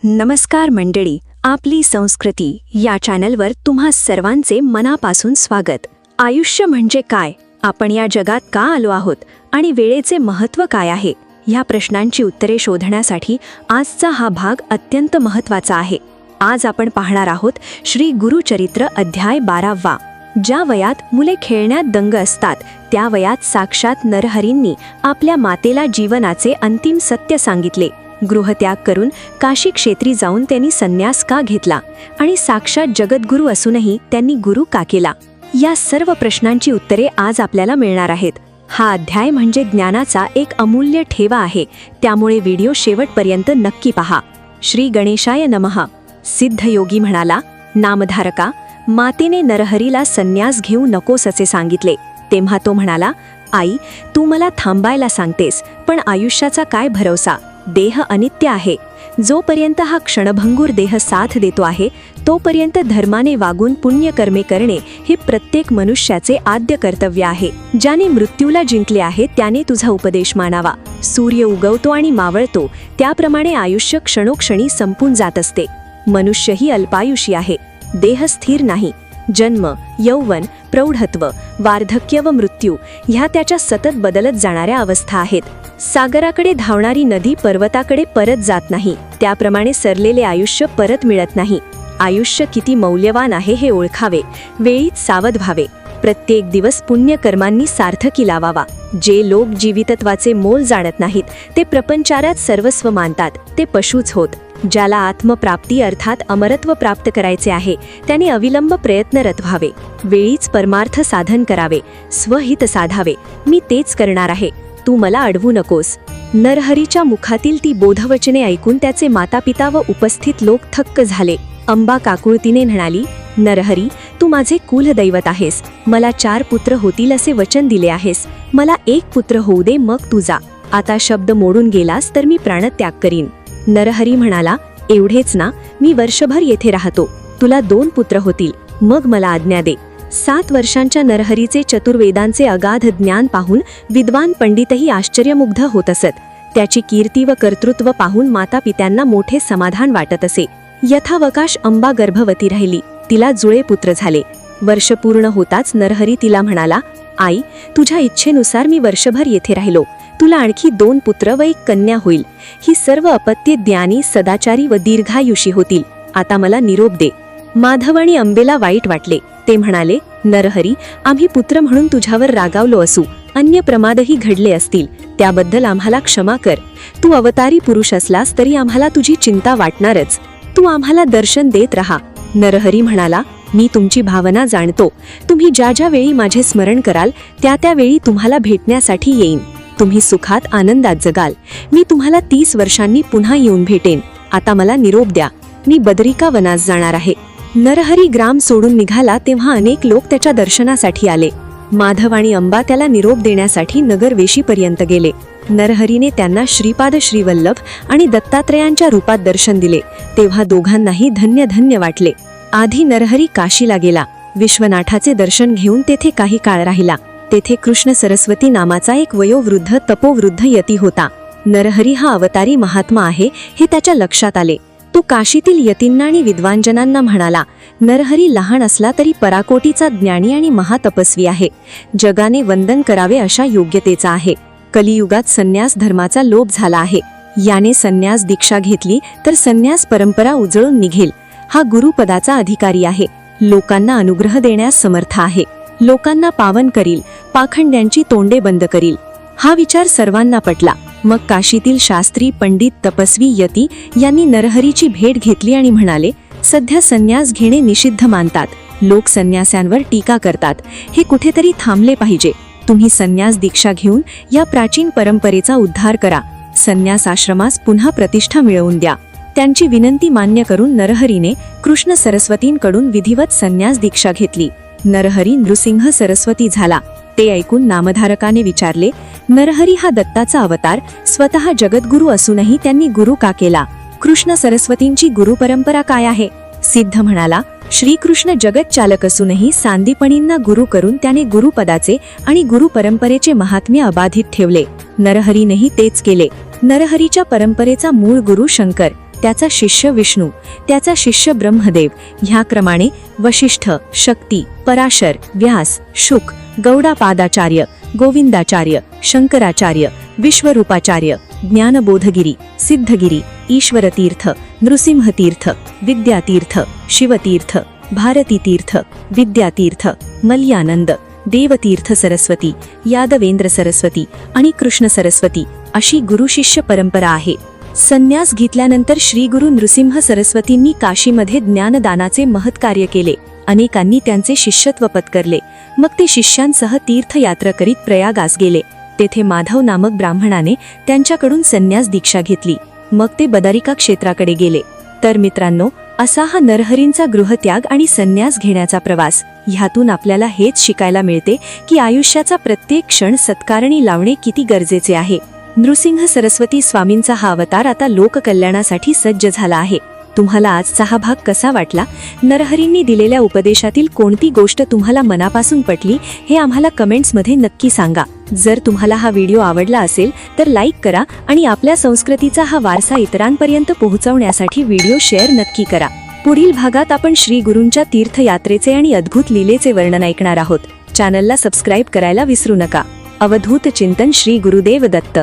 नमस्कार मंडळी, आपली संस्कृती या चॅनलवर तुम्हा सर्वांचे मनापासून स्वागत. आयुष्य म्हणजे काय, आपण या जगात का आलो आहोत आणि वेळेचे महत्त्व काय आहे, ह्या प्रश्नांची उत्तरे शोधण्यासाठी आजचा हा भाग अत्यंत महत्त्वाचा आहे. आज आपण पाहणार आहोत श्री गुरुचरित्र अध्याय 12. ज्या वयात मुले खेळण्यात दंग असतात त्या वयात साक्षात नरहरींनी आपल्या मातेला जीवनाचे अंतिम सत्य सांगितले. गृहत्याग करून काशी क्षेत्री जाऊन त्यांनी संन्यास का घेतला आणि साक्षात जगद्गुरू असूनही त्यांनी गुरु का केला, या सर्व प्रश्नांची उत्तरे आज आपल्याला मिळणार आहेत. हा अध्याय म्हणजे ज्ञानाचा एक अमूल्य ठेवा आहे, त्यामुळे व्हिडिओ शेवटपर्यंत नक्की पहा. श्री गणेशाय नमः. सिद्धयोगी म्हणाला, नामधारका, मातेने नरहरीला संन्यास घेऊ नकोस असे सांगितले. तेव्हा तो म्हणाला, आई, तू मला थांबायला सांगतेस, पण आयुष्याचा काय भरोसा, देह अनित्य आहे. जोपर्यंत हा क्षणभंगूर देह साथ देतो आहे तोपर्यंत धर्माने वागून पुण्यकर्मे करणे हे प्रत्येक मनुष्याचे आद्य कर्तव्य आहे. ज्याने मृत्यूला जिंकले आहे त्याने तुझा उपदेश मानावा. सूर्य उगवतो आणि मावळतो, त्याप्रमाणे आयुष्य क्षणोक्षणी संपून जात असते. मनुष्य ही अल्पायुषी आहे, देह स्थिर नाही. जन्म, यौवन, प्रौढत्व, वार्धक्य व मृत्यू ह्या त्याच्या सतत बदलत जाणाऱ्या अवस्था आहेत. सागराकडे धावणारी नदी पर्वताकडे परत जात नाही, त्याप्रमाणे सरलेले आयुष्य परत मिळत नाही. आयुष्य किती मौल्यवान आहे हे ओळखावे, वेळीच सावध व्हावे. प्रत्येक दिवस पुण्यकर्मांनी सार्थकी लावावा. जे लोक जीवितत्वाचे मोल जाणत नाहीत ते प्रपंचारात सर्वस्व मानतात, ते पशुच होत. ज्याला आत्मप्राप्ती अर्थात अमरत्व प्राप्त करायचे आहे त्याने अविलंब प्रयत्नरत व्हावे. वेळीच परमार्थ साधन करावे, स्वहित साधावे. मी तेच करणार आहे, तू मला अडवू नकोस. नरहरीच्या मुखातील ती बोधवचने ऐकून त्याचे मातापिता व उपस्थित लोक थक्क झाले. अंबा काकुळतीने म्हणाली, नरहरी, तू माझे कुलदैवत आहेस. मला 4 पुत्र होतील असे वचन दिले आहेस. मला 1 पुत्र होऊ दे, मग तू जा. आता शब्द मोडून गेलास तर मी प्राणत्याग करीन. नरहरी म्हणाला, एवढेच ना, मी वर्षभर येथे राहतो. तुला 2 पुत्र होतील, मग मला आज्ञा दे. 7 वर्षांच्या नरहरीचे चतुर्वेदांचे अगाध ज्ञान पाहून विद्वान पंडितही आश्चर्यमुग्ध होत असत. त्याची कीर्ती व कर्तृत्व पाहून मातापित्यांना मोठे समाधान वाटत असे. यथावकाश अंबा गर्भवती राहिली, तिला जुळे पुत्र झाले. वर्ष पूर्ण होताच नरहरी तिला म्हणाला, आई, तुझ्या इच्छेनुसार मी वर्षभर येथे राहिलो. तुला आणखी 2 पुत्र व 1 कन्या होईल. ही सर्व अपत्ये ज्ञानी, सदाचारी व दीर्घायुषी होतील. आता मला निरोप दे. माधव आणि अंबेला वाईट वाटले. ते म्हणाले, नरहरी, आम्ही पुत्र म्हणून तुझ्यावर रागावलो असू, अन्य प्रमादही घडले असतील, त्याबद्दल आम्हाला क्षमा कर. तू अवतारी पुरुष असलास तरी आम्हाला तुझी चिंता वाटणारच. तू आम्हाला दर्शन देत राहा. नरहरी म्हणाला, मी तुमची भावना जाणतो. तुम्ही ज्या ज्या वेळी माझे स्मरण कराल त्या त्या वेळी तुम्हाला भेटण्यासाठी येईन. तुम्ही सुखात आनंदात जगाल. मी तुम्हाला 30 वर्षांनी पुन्हा येऊन भेटेन. आता मला निरोप द्या. मी बदरिका वनास जाणार आहे. नरहरी ग्राम सोडून निघाला तेव्हा अनेक लोक त्याच्या दर्शनासाठी आले. माधव आणि अंबा त्याला निरोप देण्यासाठी नगरवेशीपर्यंत गेले. नरहरीने त्यांना श्रीपाद, श्रीवल्लभ आणि दत्तात्रयांच्या रूपात दर्शन दिले. तेव्हा दोघांनाही धन्य धन्य वाटले. आधी नरहरी काशीला गेला. विश्वनाथाचे दर्शन घेऊन तेथे काही काळ राहिला. तेथे कृष्ण सरस्वती नामाचा एक वयोवृद्ध तपोवृद्ध यती होता. नरहरी हा अवतारी महात्मा आहे हे त्याच्या लक्षात आले. तो काशीतील यतींना आणि विद्वानजनांना म्हणाला, नरहरी लहान असला तरी पराकोटीचा ज्ञानी आणि महातपस्वी आहे. जगाने वंदन करावे अशा योग्यतेचा आहे. कलियुगात संन्यास धर्माचा लोप झाला आहे. याने संन्यास दीक्षा घेतली तर संन्यास परंपरा उजळून निघेल. हा गुरुपदाचा अधिकारी आहे. लोकांना अनुग्रह देण्यास समर्थ आहे. लोकांना पावन करील, पाखंड्यांची तोंडे बंद करील. हा विचार सर्वांना पटला. मग काशीतील शास्त्री, पंडित, तपस्वी, यती यांनी नरहरीची भेट घेतली आणि म्हणाले, सध्या संन्यास घेणे निषिद्ध मानतात. लोक संन्यासांवर टीका करतात. हे कुठेतरी थांबले पाहिजे. तुम्ही संन्यास दीक्षा घेऊन या प्राचीन परंपरेचा उद्धार करा. संन्यास आश्रमास पुन्हा प्रतिष्ठा मिळवून द्या. त्यांची विनंती मान्य करून नरहरीने कृष्ण सरस्वतींकडून विधिवत संन्यास दीक्षा घेतली. नरहरी नृसिंह सरस्वती झाला. ते ऐकून नामधारकाने विचारले, नरहरी हा दत्ताचा अवतार, स्वतः जगद्गुरू असूनही त्यांनी गुरु का केला? कृष्ण सरस्वतींची गुरुपरंपरा काय आहे? सिद्ध म्हणाला, श्रीकृष्ण जगत चालक असूनही सांदीपणींना गुरु करून त्याने गुरुपदाचे आणि गुरुपरंपरेचे महात्म्य अबाधित ठेवले. नरहरीनेही तेच केले. नरहरीच्या परंपरेचा मूळ गुरु शंकर, त्याचा शिष्य विष्णू, त्याचा शिष्य ब्रह्मदेव, ह्याक्रमाने वशिष्ठ, शक्ती, पराशर, व्यास, शुक, गौडापादाचार्य, गोविंदाचार्य, शंकराचार्य, विश्वरूपाचार्य, ज्ञानबोधगिरी, सिद्धगिरी, ईश्वरतीर्थ, नृसिंहतीर्थ, विद्यातीर्थ, शिवतीर्थ, भारतीतीर्थ, विद्यातीर्थ, मल्यानंद, देवतीर्थ सरस्वती, यादवेंद्र सरस्वती आणि कृष्ण सरस्वती अशी गुरुशिष्य परंपरा आहे. संन्यास घेतल्यानंतर श्री गुरु नृसिंह सरस्वतींनी काशीमध्ये ज्ञानदानाचे महत्कार्य केले. अनेकांनी त्यांचे शिष्यत्व पत्करले. मग ते शिष्यांसह तीर्थयात्रा करीत प्रयागास गेले. तेथे माधव नामक ब्राह्मणाने त्यांच्याकडून संन्यास दीक्षा घेतली. मग ते बदारिका क्षेत्राकडे गेले. तर मित्रांनो, असा हा नरहरींचा गृहत्याग आणि संन्यास घेण्याचा प्रवास. ह्यातून आपल्याला हेच शिकायला मिळते की आयुष्याचा प्रत्येक क्षण सत्कारणी लावणे किती गरजेचे आहे. नृसिंह सरस्वती स्वामींचा हा अवतार आता लोककल्याणासाठी सज्ज झाला आहे. तुम्हाला आजचा हा भाग कसा वाटला? नरहरींनी दिलेल्या उपदेशातील कोणती गोष्ट तुम्हाला मनापासून पटली हे आम्हाला कमेंट्समध्ये नक्की सांगा. जर तुम्हाला हा व्हिडिओ आवडला असेल तर लाईक करा आणि आपल्या संस्कृतीचा हा वारसा इतरांपर्यंत पोहोचवण्यासाठी व्हिडिओ शेअर नक्की करा. पुढील भागात आपण श्री गुरूंच्या तीर्थयात्रेचे आणि अद्भुत लीलेचे वर्णन ऐकणार आहोत. चॅनलला सबस्क्राईब करायला विसरू नका. अवधूत चिंतन श्री गुरुदेव दत्त.